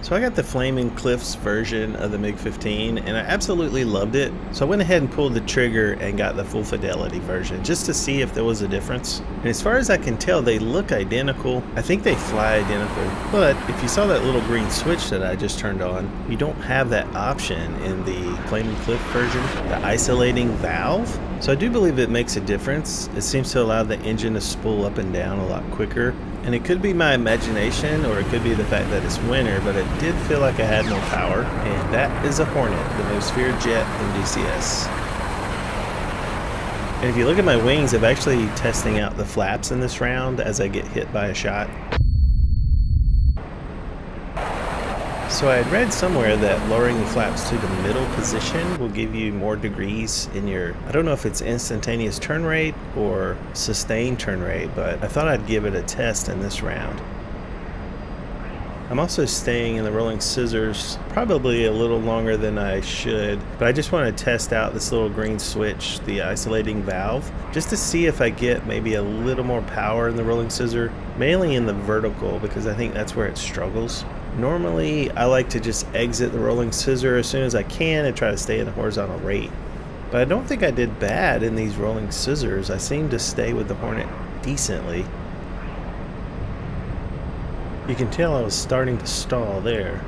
So I got the Flaming Cliffs version of the MiG-15 and I absolutely loved it. So I went ahead and pulled the trigger and got the full Fidelity version just to see if there was a difference. And as far as I can tell, they look identical. I think they fly identical. But if you saw that little green switch that I just turned on, you don't have that option in the Flaming Cliff version, the isolating valve. So I do believe it makes a difference. It seems to allow the engine to spool up and down a lot quicker. And it could be my imagination, or it could be the fact that it's winter, but it did feel like I had more power. And that is a Hornet, the most feared jet in DCS. And if you look at my wings, I'm actually testing out the flaps in this round as I get hit by a shot. So I had read somewhere that lowering the flaps to the middle position will give you more degrees in your, I don't know if it's instantaneous turn rate or sustained turn rate, but I thought I'd give it a test in this round. I'm also staying in the rolling scissors probably a little longer than I should, but I just want to test out this little green switch, the isolating valve, just to see if I get maybe a little more power in the rolling scissor, mainly in the vertical, because I think that's where it struggles. Normally, I like to just exit the rolling scissor as soon as I can and try to stay in a horizontal rate. But I don't think I did bad in these rolling scissors. I seem to stay with the Hornet decently. You can tell I was starting to stall there.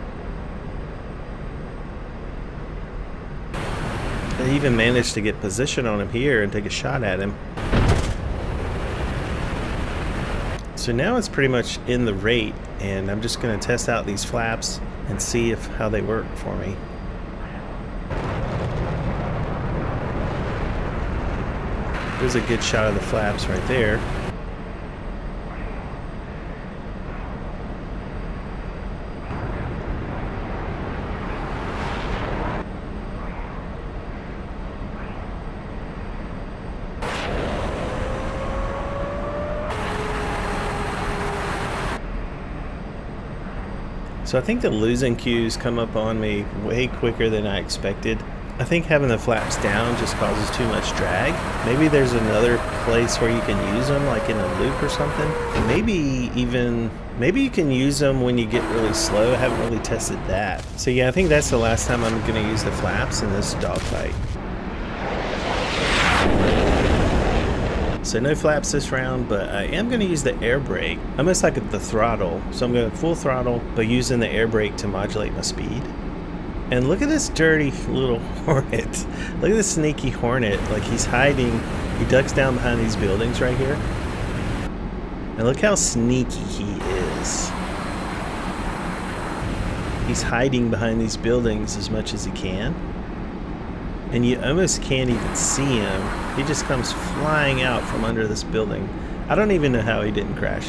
I even managed to get position on him here and take a shot at him. So now it's pretty much in the rate, and I'm just going to test out these flaps and see how they work for me. There's a good shot of the flaps right there. So I think the losing cues come up on me way quicker than I expected. I think having the flaps down just causes too much drag. Maybe there's another place where you can use them, like in a loop or something. And maybe you can use them when you get really slow. I haven't really tested that. So yeah, I think that's the last time I'm gonna use the flaps in this dogfight. So no flaps this round, but I am going to use the air brake, almost like the throttle. So I'm going full throttle, but using the air brake to modulate my speed. And look at this dirty little Hornet. Look at this sneaky Hornet. Like, he's hiding. He ducks down behind these buildings right here. And look how sneaky he is. He's hiding behind these buildings as much as he can. And you almost can't even see him. He just comes flying out from under this building. I don't even know how he didn't crash.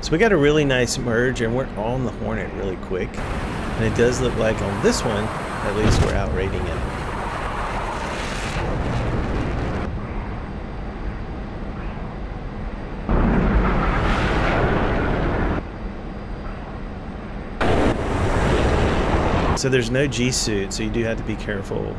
So we got a really nice merge, and we're on the Hornet really quick. And it does look like on this one, at least we're outrating him. So there's no G-suit, so you do have to be careful.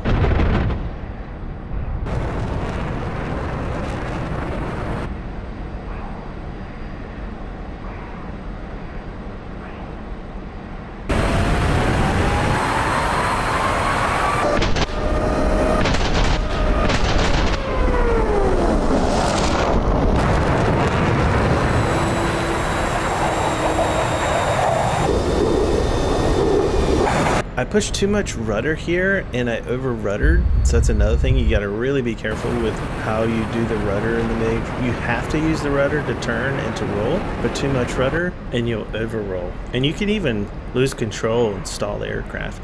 I pushed too much rudder here and I over ruddered, so that's another thing. You got to really be careful with how you do the rudder in the MiG. You have to use the rudder to turn and to roll, but too much rudder and you'll over roll. And you can even lose control and stall the aircraft.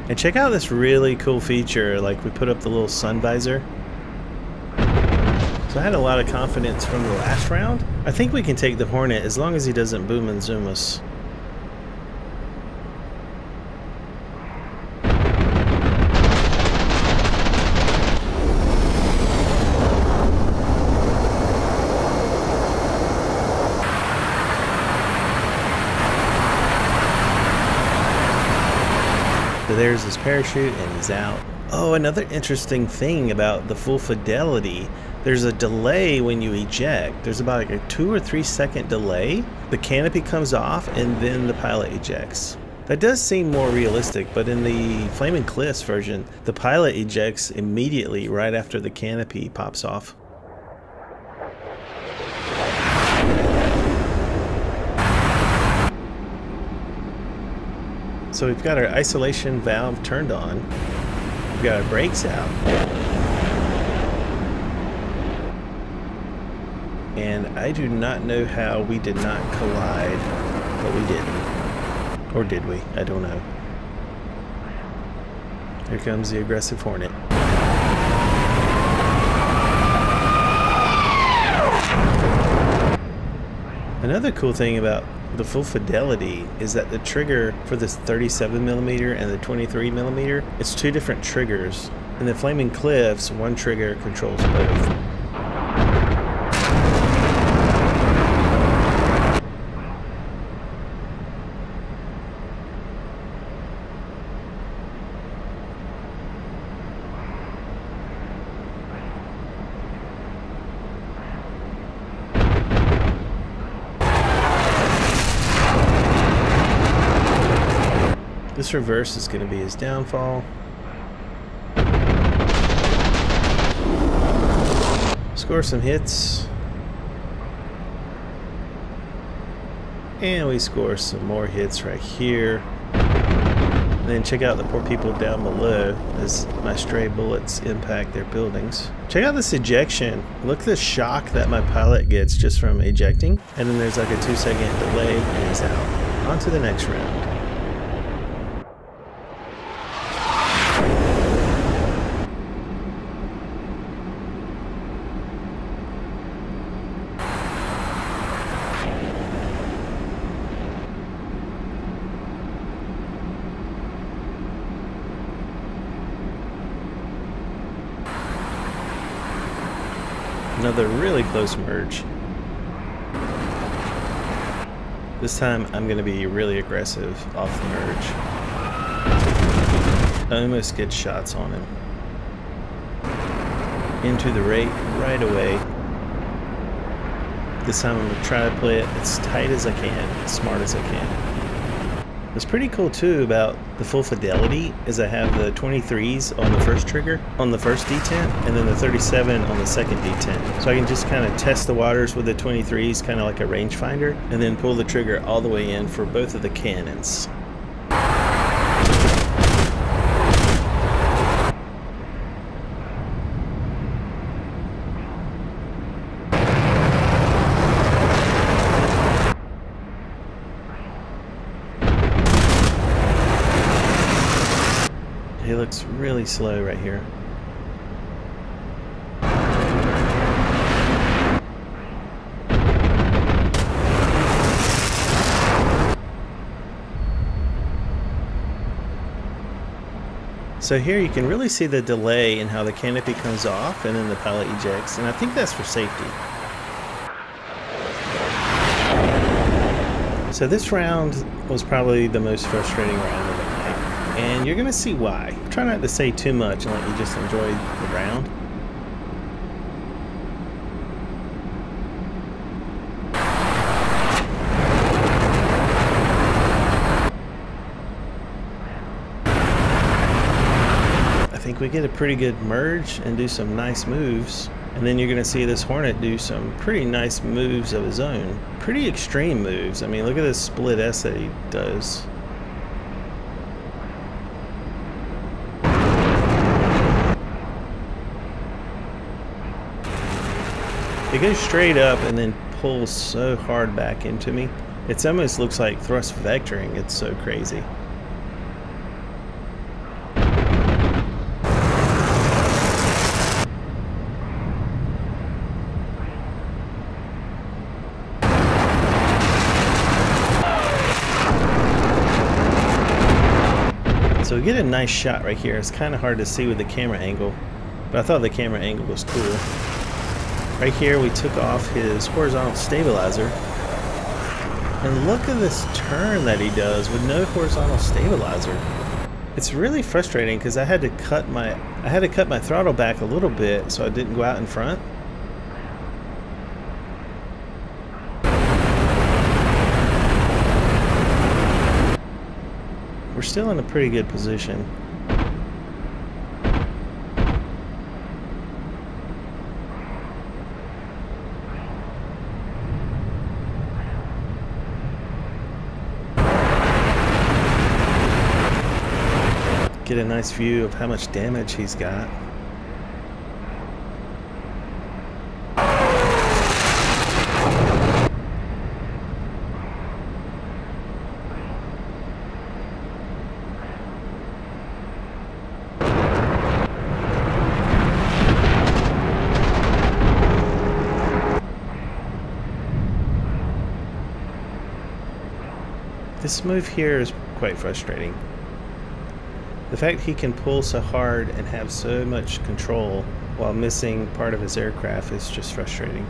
And check out this really cool feature, like we put up the little sun visor. So I had a lot of confidence from the last round. I think we can take the Hornet as long as he doesn't boom and zoom us. So there's his parachute and he's out. Oh, another interesting thing about the full fidelity, there's a delay when you eject. There's about like a 2 or 3 second delay. The canopy comes off and then the pilot ejects. That does seem more realistic, but in the Flaming Cliffs version, the pilot ejects immediately right after the canopy pops off. So we've got our isolation valve turned on. We've got our brakes out. And I do not know how we did not collide, but we didn't. Or did we? I don't know. Here comes the aggressive Hornet. Another cool thing about the full fidelity is that the trigger for this 37mm and the 23mm, it's 2 different triggers. In the Flaming Cliffs, one trigger controls both. This reverse is going to be his downfall. Score some hits. And we score some more hits right here. And then check out the poor people down below as my stray bullets impact their buildings. Check out this ejection. Look at the shock that my pilot gets just from ejecting. And then there's like a 2-second delay and he's out. On to the next round. Another really close merge. This time I'm going to be really aggressive off the merge. I almost get shots on him. Into the rate right away. This time I'm going to try to play it as tight as I can, as smart as I can. What's pretty cool too about the full fidelity is I have the 23s on the first trigger, on the first D10, and then the 37 on the second D10. So I can just kind of test the waters with the 23s, kind of like a rangefinder, and then pull the trigger all the way in for both of the cannons. He looks really slow right here. So here you can really see the delay in how the canopy comes off and then the pilot ejects, and I think that's for safety. So this round was probably the most frustrating round of the night, and you're gonna see why. Try not to say too much and let you just enjoy the round. I think we get a pretty good merge and do some nice moves, and then you're gonna see this Hornet do some pretty nice moves of his own. Pretty extreme moves. I mean, look at this split S that he does. It goes straight up and then pulls so hard back into me. It almost looks like thrust vectoring. It's so crazy. So we get a nice shot right here. It's kind of hard to see with the camera angle, but I thought the camera angle was cool. Right here we took off his horizontal stabilizer, and look at this turn that he does with no horizontal stabilizer. It's really frustrating because I had to cut my throttle back a little bit so I didn't go out in front. We're still in a pretty good position. Get a nice view of how much damage he's got. This move here is quite frustrating. The fact he can pull so hard and have so much control while missing part of his aircraft is just frustrating.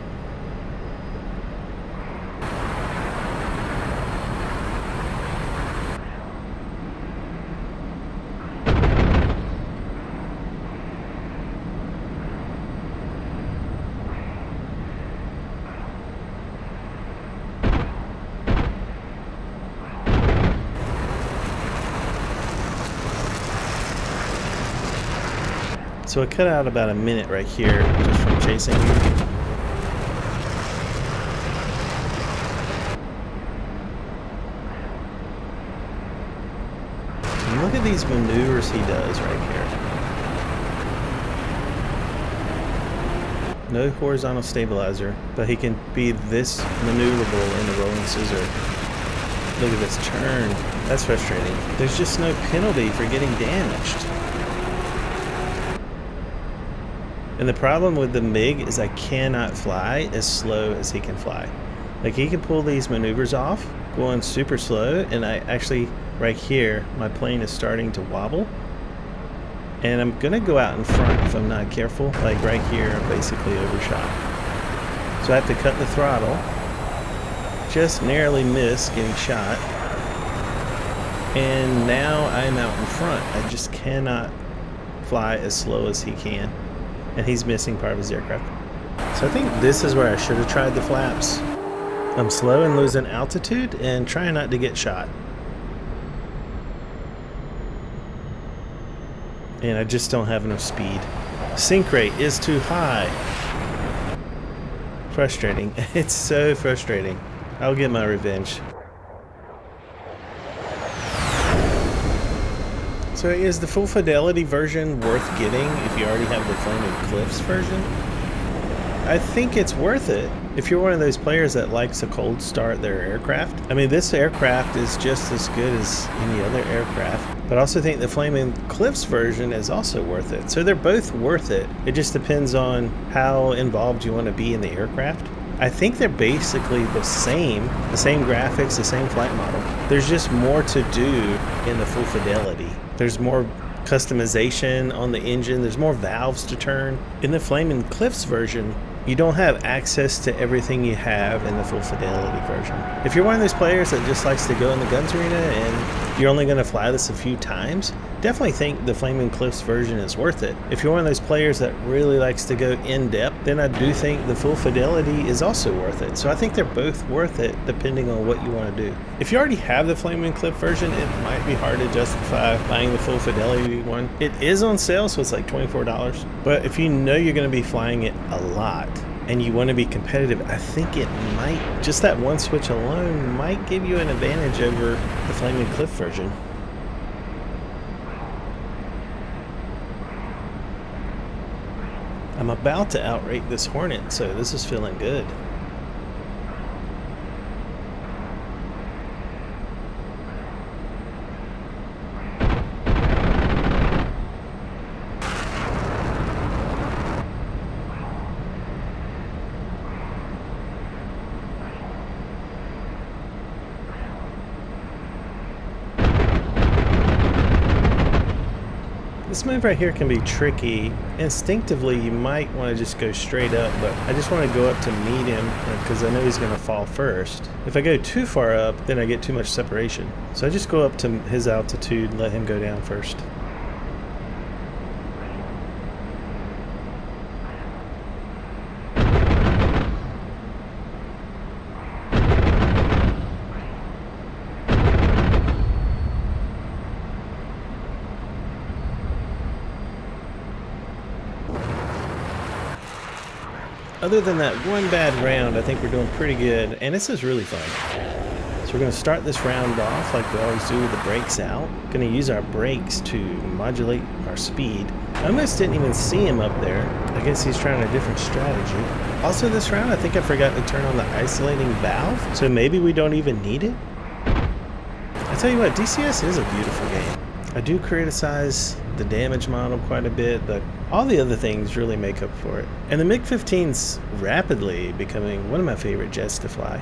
So I cut out about a minute right here just from chasing you. And look at these maneuvers he does right here. No horizontal stabilizer, but he can be this maneuverable in the rolling scissor. Look at this turn. That's frustrating. There's just no penalty for getting damaged. And the problem with the MiG is I cannot fly as slow as he can fly. Like, he can pull these maneuvers off, going super slow, and I actually, right here, my plane is starting to wobble. And I'm gonna go out in front if I'm not careful. Like right here, I'm basically overshot. So I have to cut the throttle. Just narrowly miss getting shot. And now I'm out in front. I just cannot fly as slow as he can. And he's missing part of his aircraft. So I think this is where I should have tried the flaps. I'm slow and losing altitude and trying not to get shot. And I just don't have enough speed. Sink rate is too high. Frustrating. It's so frustrating. I'll get my revenge. So is the full fidelity version worth getting if you already have the Flaming Cliffs version? I think it's worth it if you're one of those players that likes to cold start their aircraft. I mean, this aircraft is just as good as any other aircraft, but I also think the Flaming Cliffs version is also worth it. So they're both worth it. It just depends on how involved you want to be in the aircraft. I think they're basically the same graphics, the same flight model. There's just more to do in the full fidelity. There's more customization on the engine. There's more valves to turn. In the Flaming Cliffs version, you don't have access to everything you have in the full fidelity version. If you're one of those players that just likes to go in the guns arena and you're only going to fly this a few times, definitely think the Flaming Cliffs version is worth it. If you're one of those players that really likes to go in depth, then I do think the full fidelity is also worth it. So I think they're both worth it depending on what you want to do. If you already have the Flaming Cliff version, it might be hard to justify buying the full fidelity one. It is on sale, so it's like $24. But if you know you're going to be flying it a lot and you want to be competitive, I think it might, just that one switch alone might give you an advantage over the Flaming Cliff version. I'm about to outrate this Hornet, so this is feeling good. This move right here can be tricky. Instinctively, you might want to just go straight up, but I just want to go up to meet him because I know he's going to fall first. If I go too far up, then I get too much separation. So I just go up to his altitude and let him go down first. Other than that one bad round, I think we're doing pretty good, and this is really fun. So we're going to start this round off like we always do with the brakes out. Going to use our brakes to modulate our speed. I almost didn't even see him up there. I guess he's trying a different strategy. Also this round, I think I forgot to turn on the isolating valve, so maybe we don't even need it. I tell you what, DCS is a beautiful game. I do criticize the damage model quite a bit, but all the other things really make up for it. And the MiG-15's rapidly becoming one of my favorite jets to fly.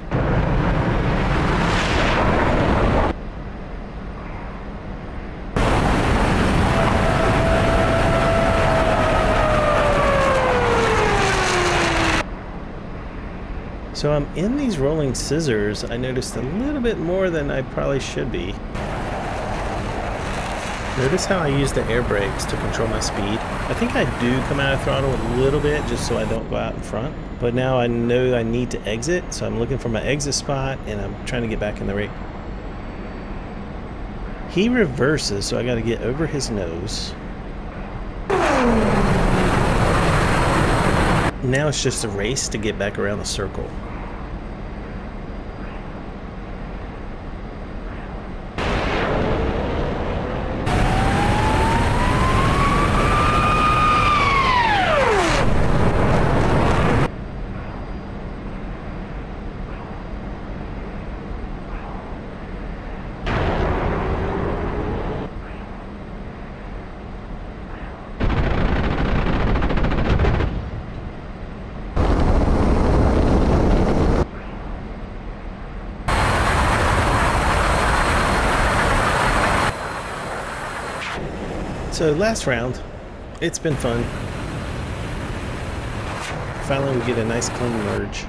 So I'm in these rolling scissors. I noticed a little bit more than I probably should be. Notice how I use the air brakes to control my speed. I think I do come out of throttle a little bit just so I don't go out in front. But now I know I need to exit, so I'm looking for my exit spot and I'm trying to get back in the rate. He reverses, so I got to get over his nose. Now it's just a race to get back around the circle. So last round, it's been fun. Finally we get a nice clean merge.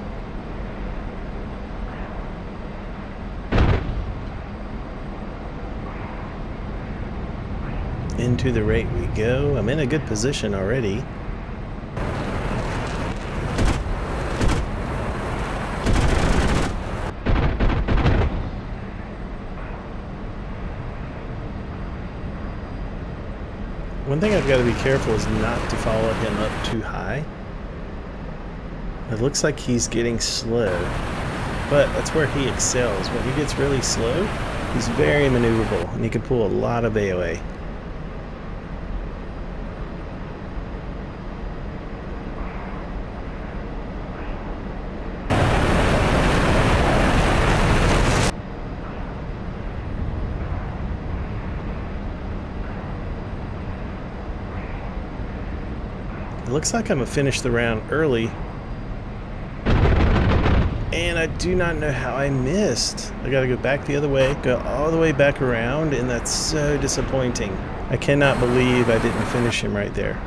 Into the rate we go. I'm in a good position already. One thing I've got to be careful is not to follow him up too high. It looks like he's getting slow, but that's where he excels. When he gets really slow, he's very maneuverable, and he can pull a lot of AOA. It looks like I'm gonna finish the round early. And I do not know how I missed. I gotta go back the other way, go all the way back around, and that's so disappointing. I cannot believe I didn't finish him right there.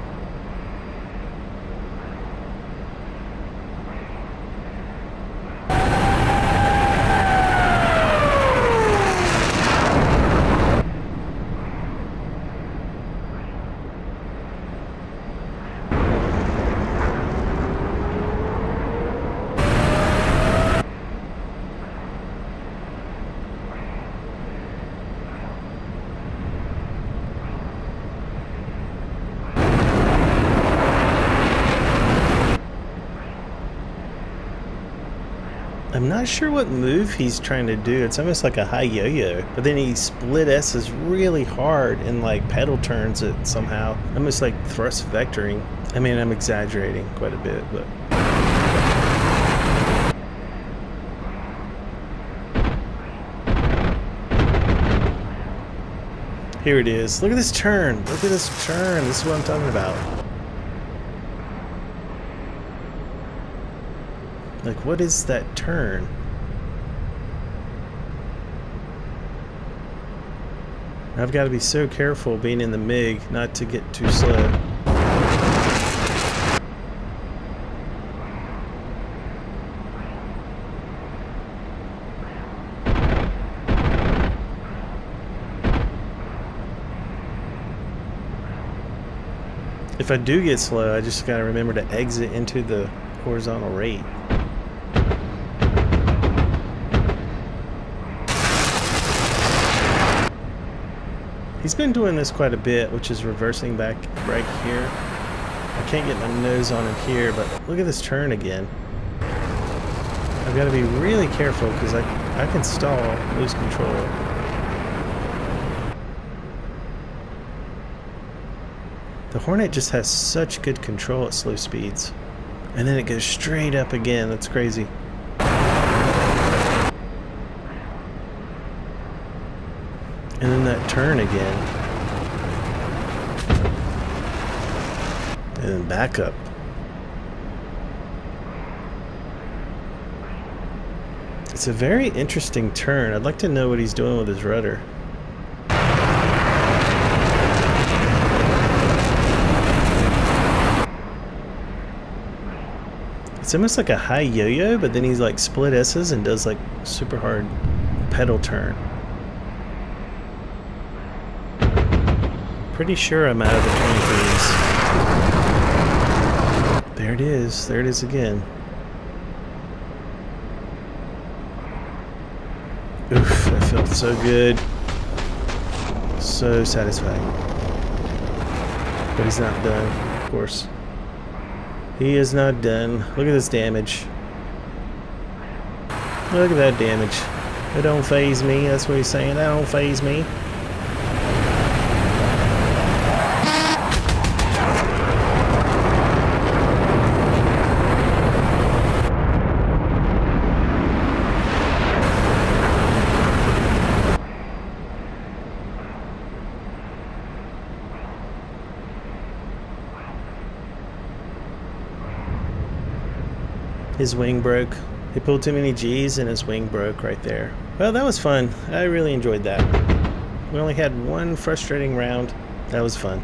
I'm not sure what move he's trying to do. It's almost like a high yo-yo, but then he split S's really hard and like pedal turns it somehow, almost like thrust vectoring. I mean, I'm exaggerating quite a bit, but here it is. Look at this turn. Look at this turn. This is what I'm talking about. Like, what is that turn? I've got to be so careful being in the MiG not to get too slow. If I do get slow, I just gotta remember to exit into the horizontal rate. He's been doing this quite a bit, which is reversing back right here. I can't get my nose on him here, but look at this turn again. I've got to be really careful because I can stall, lose control. The Hornet just has such good control at slow speeds. And then it goes straight up again. That's crazy. And then that turn again. And then back up. It's a very interesting turn. I'd like to know what he's doing with his rudder. It's almost like a high yo-yo, but then he's like split S's and does like super hard pedal turn. Pretty sure I'm out of the 23s. There it is. There it is again. Oof, that felt so good. So satisfying. But he's not done, of course. He is not done. Look at this damage. Look at that damage. It don't faze me. That's what he's saying. That don't faze me. His wing broke. He pulled too many G's and his wing broke right there. Well, that was fun. I really enjoyed that. We only had one frustrating round. That was fun.